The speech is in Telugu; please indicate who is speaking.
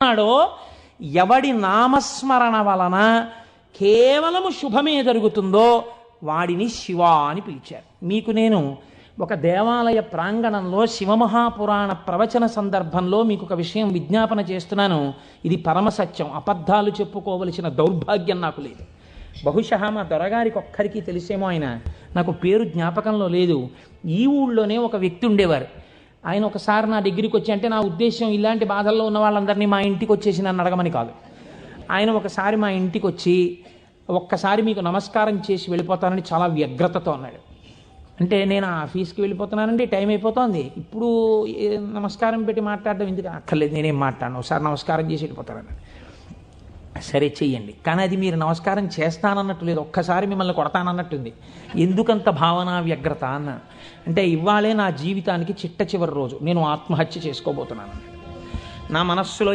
Speaker 1: నాడో ఎవడి నామస్మరణ వలన కేవలము శుభమే జరుగుతుందో వాడిని శివ అని పిలిచారు. మీకు నేను ఒక దేవాలయ ప్రాంగణంలో శివమహాపురాణ ప్రవచన సందర్భంలో మీకు ఒక విషయం విజ్ఞాపన చేస్తున్నాను. ఇది పరమసత్యం, అబద్ధాలు చెప్పుకోవలసిన దౌర్భాగ్యం నాకు లేదు. బహుశా మా దొరగారికి ఒక్కరికి తెలిసేమో, ఆయన నాకు పేరు జ్ఞాపకంలో లేదు. ఈ ఊళ్ళోనే ఒక వ్యక్తి ఉండేవారు. ఆయన ఒకసారి నా దగ్గరికి వచ్చి, అంటే నా ఉద్దేశం ఇలాంటి బాధల్లో ఉన్న వాళ్ళందరినీ మా ఇంటికి వచ్చేసి నన్ను అడగమని కాదు. ఆయన ఒకసారి మా ఇంటికి వచ్చి ఒక్కసారి మీకు నమస్కారం చేసి వెళ్ళిపోతానని చాలా వ్యగ్రతతో అన్నాడు. అంటే నేను ఆఫీస్కి వెళ్ళిపోతున్నానండి, టైం అయిపోతుంది, ఇప్పుడు నమస్కారం పెట్టి మాట్లాడడం ఎందుకు? అక్కర్లేదు, నేనేం మాట్లాడను, ఒకసారి నమస్కారం చేసి వెళ్ళిపోతానని. సరే చెయ్యండి, కానీ అది మీరు నమస్కారం చేస్తానన్నట్టు లేదు, ఒక్కసారి మిమ్మల్ని కొడతానన్నట్టుంది. ఎందుకంత భావన వ్యగ్రత అన్నాను. అంటే ఇవాళే నా జీవితానికి చిట్ట చివరి రోజు, నేను ఆత్మహత్య చేసుకోబోతున్నాను. నా మనస్సులో